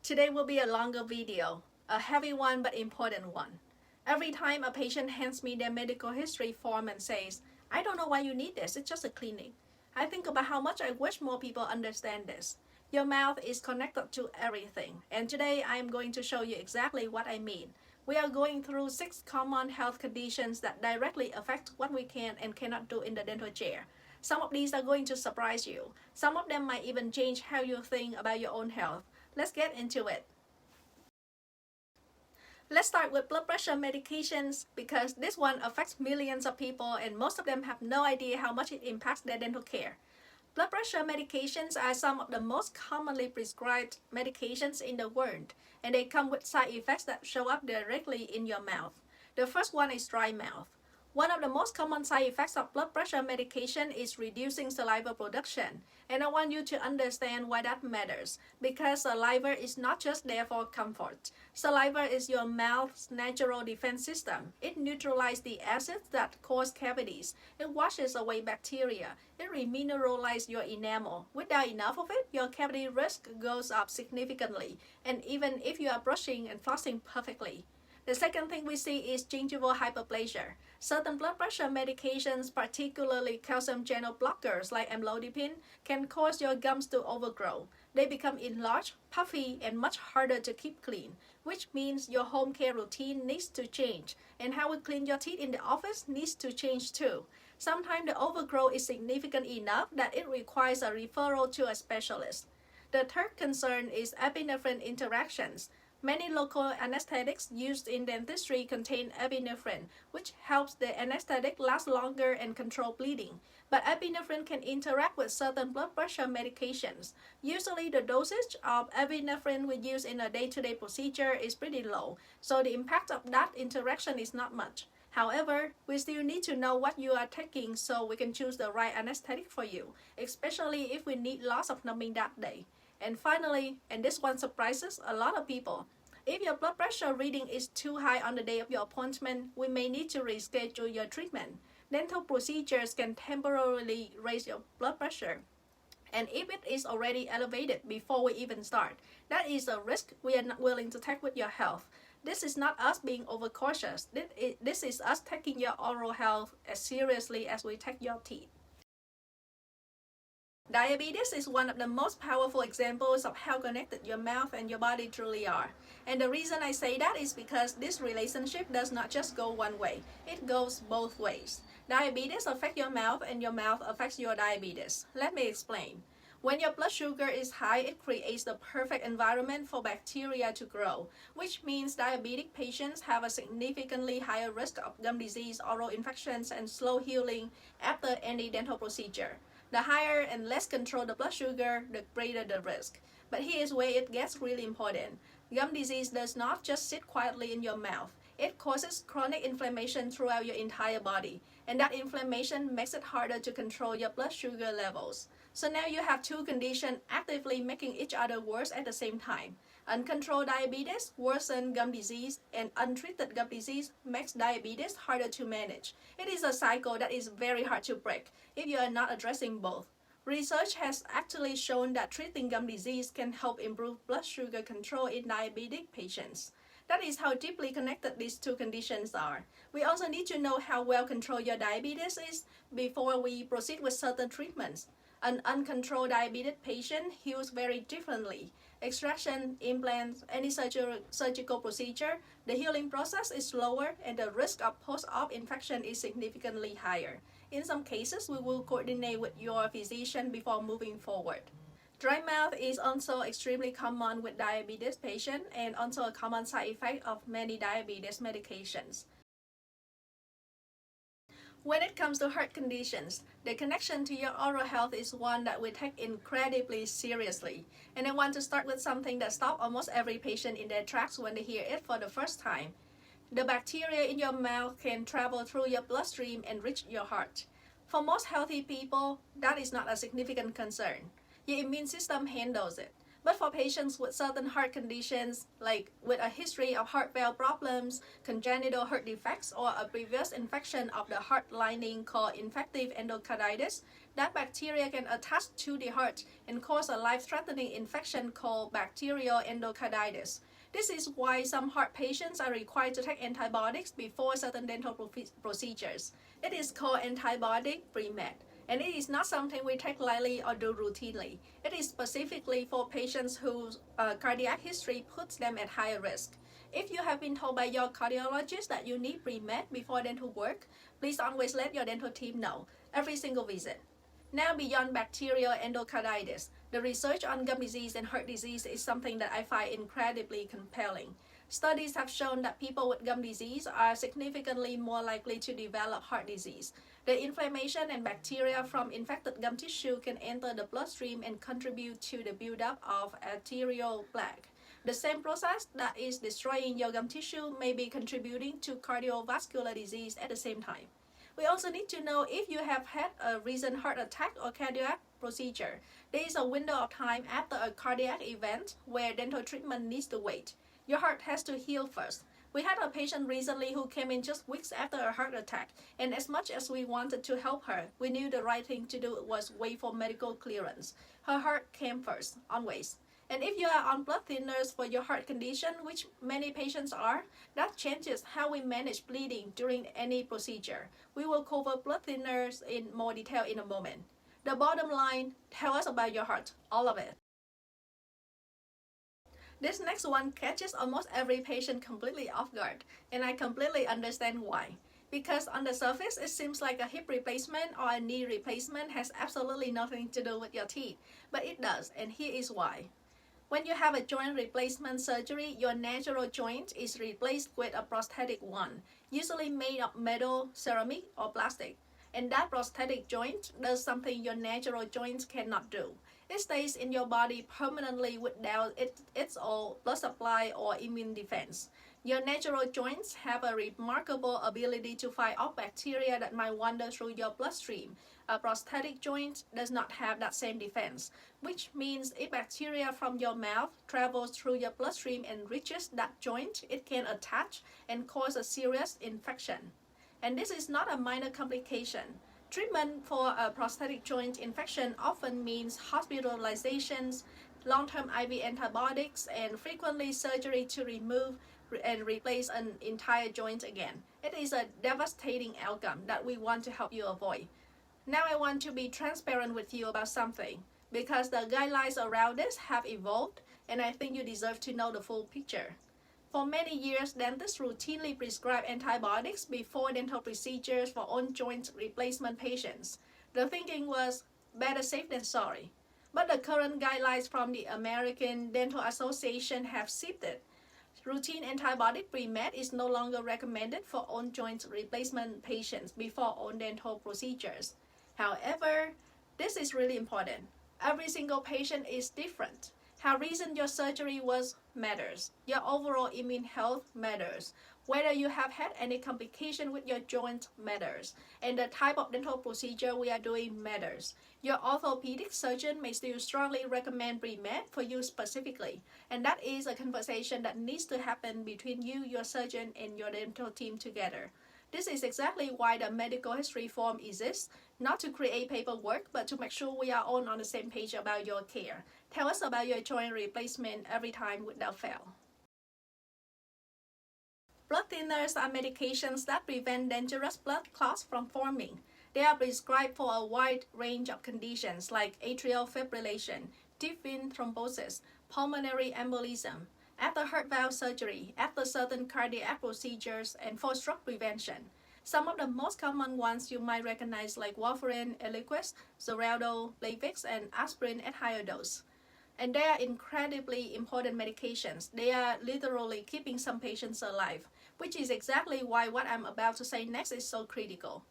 Today will be a longer video, a heavy one but important one. Every time a patient hands me their medical history form and says, "I don't know why you need this, it's just a cleaning," I think about how much I wish more people understand this. Your mouth is connected to everything, and today I am going to show you exactly what I mean. We are going through 6 common health conditions that directly affect what we can and cannot do in the dental chair. Some of these are going to surprise you. Some of them might even change how you think about your own health. Let's get into it. Let's start with blood pressure medications because this one affects millions of people and most of them have no idea how much it impacts their dental care. Blood pressure medications are some of the most commonly prescribed medications in the world, and they come with side effects that show up directly in your mouth. The first one is dry mouth. One of the most common side effects of blood pressure medication is reducing saliva production, and I want you to understand why that matters, because saliva is not just there for comfort. Saliva is your mouth's natural defense system. It neutralizes the acids that cause cavities. It washes away bacteria. It remineralizes your enamel. Without enough of it, your cavity risk goes up significantly, and even if you are brushing and flossing perfectly. The second thing we see is gingival hyperplasia. Certain blood pressure medications, particularly calcium channel blockers like amlodipine, can cause your gums to overgrow. They become enlarged, puffy, and much harder to keep clean, which means your home care routine needs to change, and how we clean your teeth in the office needs to change too. Sometimes the overgrowth is significant enough that it requires a referral to a specialist. The third concern is epinephrine interactions. Many local anesthetics used in dentistry contain epinephrine, which helps the anesthetic last longer and control bleeding. But epinephrine can interact with certain blood pressure medications. Usually the dosage of epinephrine we use in a day-to-day procedure is pretty low, so the impact of that interaction is not much. However, we still need to know what you are taking so we can choose the right anesthetic for you, especially if we need lots of numbing that day. And finally, and this one surprises a lot of people, if your blood pressure reading is too high on the day of your appointment, we may need to reschedule your treatment. Dental procedures can temporarily raise your blood pressure. And if it is already elevated before we even start, that is a risk we are not willing to take with your health. This is not us being overcautious. This is us taking your oral health as seriously as we take your teeth. Diabetes is one of the most powerful examples of how connected your mouth and your body truly are. And the reason I say that is because this relationship does not just go one way, it goes both ways. Diabetes affects your mouth and your mouth affects your diabetes. Let me explain. When your blood sugar is high, it creates the perfect environment for bacteria to grow, which means diabetic patients have a significantly higher risk of gum disease, oral infections, and slow healing after any dental procedure. The higher and less controlled the blood sugar, the greater the risk. But here's where it gets really important. Gum disease does not just sit quietly in your mouth. It causes chronic inflammation throughout your entire body, and that inflammation makes it harder to control your blood sugar levels. So now you have two conditions actively making each other worse at the same time. Uncontrolled diabetes worsens gum disease, and untreated gum disease makes diabetes harder to manage. It is a cycle that is very hard to break if you are not addressing both. Research has actually shown that treating gum disease can help improve blood sugar control in diabetic patients. That is how deeply connected these two conditions are. We also need to know how well controlled your diabetes is before we proceed with certain treatments. An uncontrolled diabetic patient heals very differently. Extraction, implants, any surgical procedure, the healing process is slower and the risk of post-op infection is significantly higher. In some cases, we will coordinate with your physician before moving forward. Dry mouth is also extremely common with diabetes patients and also a common side effect of many diabetes medications. When it comes to heart conditions, the connection to your oral health is one that we take incredibly seriously. And I want to start with something that stops almost every patient in their tracks when they hear it for the first time. The bacteria in your mouth can travel through your bloodstream and reach your heart. For most healthy people, that is not a significant concern. Your immune system handles it. But for patients with certain heart conditions, like with a history of heart valve problems, congenital heart defects, or a previous infection of the heart lining called infective endocarditis, that bacteria can attach to the heart and cause a life-threatening infection called bacterial endocarditis. This is why some heart patients are required to take antibiotics before certain dental procedures. It is called antibiotic pre-med, and it is not something we take lightly or do routinely. It is specifically for patients whose cardiac history puts them at higher risk. If you have been told by your cardiologist that you need pre-med before dental work, please always let your dental team know every single visit. Now, beyond bacterial endocarditis, the research on gum disease and heart disease is something that I find incredibly compelling. Studies have shown that people with gum disease are significantly more likely to develop heart disease. The inflammation and bacteria from infected gum tissue can enter the bloodstream and contribute to the buildup of arterial plaque. The same process that is destroying your gum tissue may be contributing to cardiovascular disease at the same time. We also need to know if you have had a recent heart attack or cardiac procedure. There is a window of time after a cardiac event where dental treatment needs to wait. Your heart has to heal first. We had a patient recently who came in just weeks after a heart attack, and as much as we wanted to help her, we knew the right thing to do was wait for medical clearance. Her heart came first, always. And if you are on blood thinners for your heart condition, which many patients are, that changes how we manage bleeding during any procedure. We will cover blood thinners in more detail in a moment. The bottom line, tell us about your heart, all of it. This next one catches almost every patient completely off guard, and I completely understand why. Because on the surface, it seems like a hip replacement or a knee replacement has absolutely nothing to do with your teeth, but it does, and here is why. When you have a joint replacement surgery, your natural joint is replaced with a prosthetic one, usually made of metal, ceramic, or plastic. And that prosthetic joint does something your natural joints cannot do. It stays in your body permanently without its own blood supply or immune defense. Your natural joints have a remarkable ability to fight off bacteria that might wander through your bloodstream. A prosthetic joint does not have that same defense, which means if bacteria from your mouth travels through your bloodstream and reaches that joint, it can attach and cause a serious infection. And this is not a minor complication. Treatment for a prosthetic joint infection often means hospitalizations, long-term IV antibiotics, and frequently surgery to remove and replace an entire joint again. It is a devastating outcome that we want to help you avoid. Now I want to be transparent with you about something, because the guidelines around this have evolved, and I think you deserve to know the full picture. For many years, dentists routinely prescribed antibiotics before dental procedures for own joint replacement patients. The thinking was better safe than sorry. But the current guidelines from the American Dental Association have shifted. Routine antibiotic pre-med is no longer recommended for own joint replacement patients before own dental procedures. However, this is really important. Every single patient is different. How recent your surgery was matters. Your overall immune health matters. Whether you have had any complication with your joint matters. And the type of dental procedure we are doing matters. Your orthopedic surgeon may still strongly recommend pre-med for you specifically. And that is a conversation that needs to happen between you, your surgeon, and your dental team together. This is exactly why the medical history form exists, not to create paperwork, but to make sure we are all on the same page about your care. Tell us about your joint replacement every time without fail. Blood thinners are medications that prevent dangerous blood clots from forming. They are prescribed for a wide range of conditions like atrial fibrillation, deep vein thrombosis, pulmonary embolism, after heart valve surgery, after certain cardiac procedures, and for stroke prevention. Some of the most common ones you might recognize like warfarin, Eliquis, Xarelto, Plavix, and aspirin at higher dose. And they are incredibly important medications. They are literally keeping some patients alive, which is exactly why what I'm about to say next is so critical.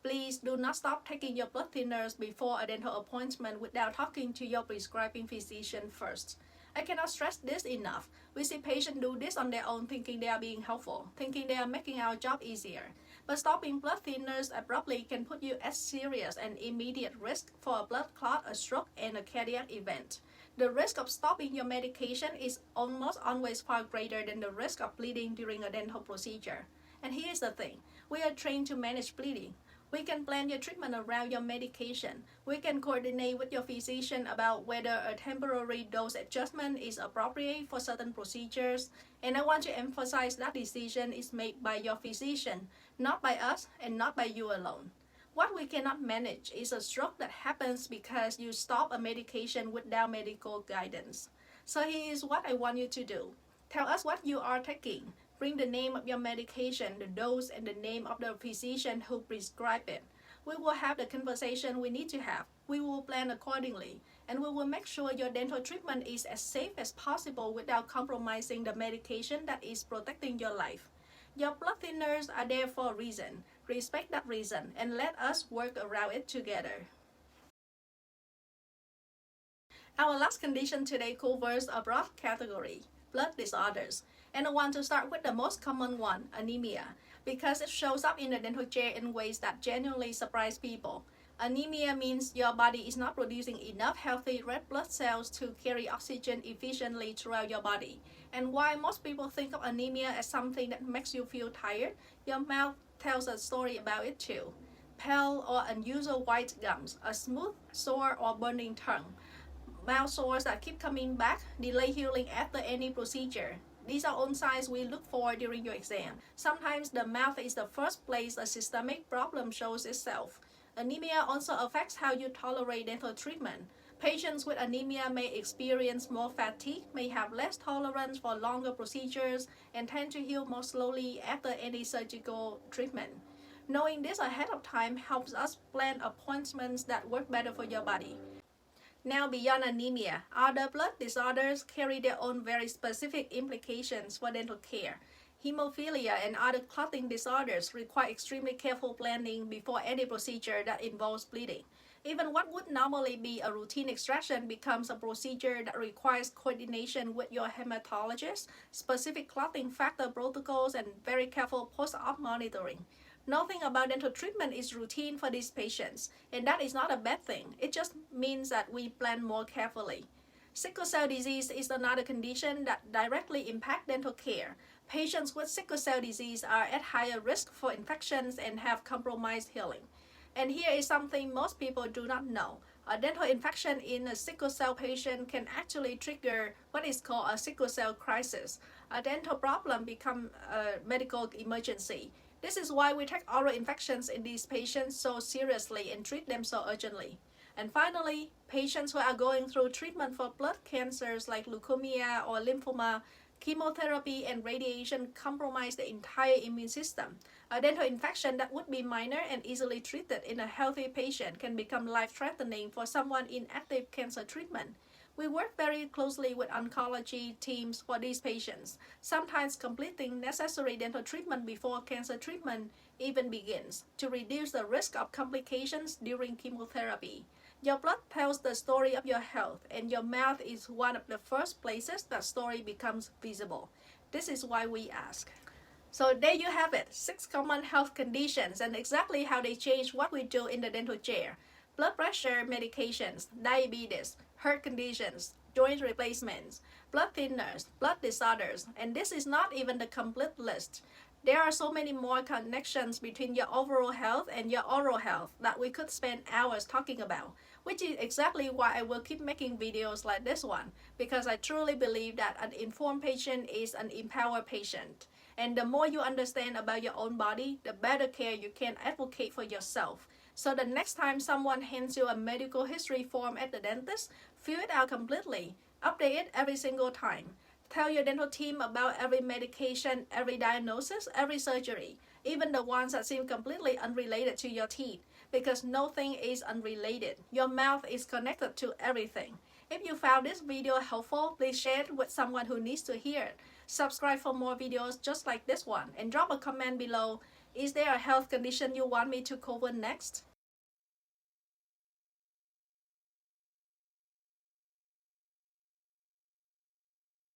Please do not stop taking your blood thinners before a dental appointment without talking to your prescribing physician first. I cannot stress this enough. We see patients do this on their own thinking they are being helpful, thinking they are making our job easier. But stopping blood thinners abruptly can put you at serious and immediate risk for a blood clot, a stroke, and a cardiac event. The risk of stopping your medication is almost always far greater than the risk of bleeding during a dental procedure. And here's the thing, we are trained to manage bleeding. We can plan your treatment around your medication. We can coordinate with your physician about whether a temporary dose adjustment is appropriate for certain procedures. And I want to emphasize that decision is made by your physician, not by us and not by you alone. What we cannot manage is a stroke that happens because you stop a medication without medical guidance. So here is what I want you to do. Tell us what you are taking. Bring the name of your medication, the dose, and the name of the physician who prescribed it. We will have the conversation we need to have. We will plan accordingly. And we will make sure your dental treatment is as safe as possible without compromising the medication that is protecting your life. Your blood thinners are there for a reason. Respect that reason and let us work around it together. Our last condition today covers a broad category, blood disorders. And I want to start with the most common one, anemia, because it shows up in the dental chair in ways that genuinely surprise people. Anemia means your body is not producing enough healthy red blood cells to carry oxygen efficiently throughout your body. And while most people think of anemia as something that makes you feel tired, your mouth tells a story about it too. Pale or unusual white gums, a smooth, sore, or burning tongue, mouth sores that keep coming back, delay healing after any procedure. These are all signs we look for during your exam. Sometimes the mouth is the first place a systemic problem shows itself. Anemia also affects how you tolerate dental treatment. Patients with anemia may experience more fatigue, may have less tolerance for longer procedures, and tend to heal more slowly after any surgical treatment. Knowing this ahead of time helps us plan appointments that work better for your body. Now, beyond anemia, other blood disorders carry their own very specific implications for dental care. Hemophilia and other clotting disorders require extremely careful planning before any procedure that involves bleeding. Even what would normally be a routine extraction becomes a procedure that requires coordination with your hematologist, specific clotting factor protocols, and very careful post-op monitoring. Nothing about dental treatment is routine for these patients, and that is not a bad thing. It just means that we plan more carefully. Sickle cell disease is another condition that directly impacts dental care. Patients with sickle cell disease are at higher risk for infections and have compromised healing. And here is something most people do not know. A dental infection in a sickle cell patient can actually trigger what is called a sickle cell crisis. A dental problem becomes a medical emergency. This is why we take oral infections in these patients so seriously and treat them so urgently. And finally, patients who are going through treatment for blood cancers like leukemia or lymphoma, chemotherapy and radiation compromise the entire immune system. A dental infection that would be minor and easily treated in a healthy patient can become life-threatening for someone in active cancer treatment. We work very closely with oncology teams for these patients, sometimes completing necessary dental treatment before cancer treatment even begins, to reduce the risk of complications during chemotherapy. Your blood tells the story of your health, and your mouth is one of the first places that story becomes visible. This is why we ask. So there you have it, 6 common health conditions and exactly how they change what we do in the dental chair. Blood pressure medications, diabetes, heart conditions, joint replacements, blood thinners, blood disorders, and this is not even the complete list. There are so many more connections between your overall health and your oral health that we could spend hours talking about, which is exactly why I will keep making videos like this one, because I truly believe that an informed patient is an empowered patient. And the more you understand about your own body, the better care you can advocate for yourself. So the next time someone hands you a medical history form at the dentist, fill it out completely. Update it every single time. Tell your dental team about every medication, every diagnosis, every surgery, even the ones that seem completely unrelated to your teeth, because nothing is unrelated. Your mouth is connected to everything. If you found this video helpful, please share it with someone who needs to hear it. Subscribe for more videos just like this one, and drop a comment below. Is there a health condition you want me to cover next?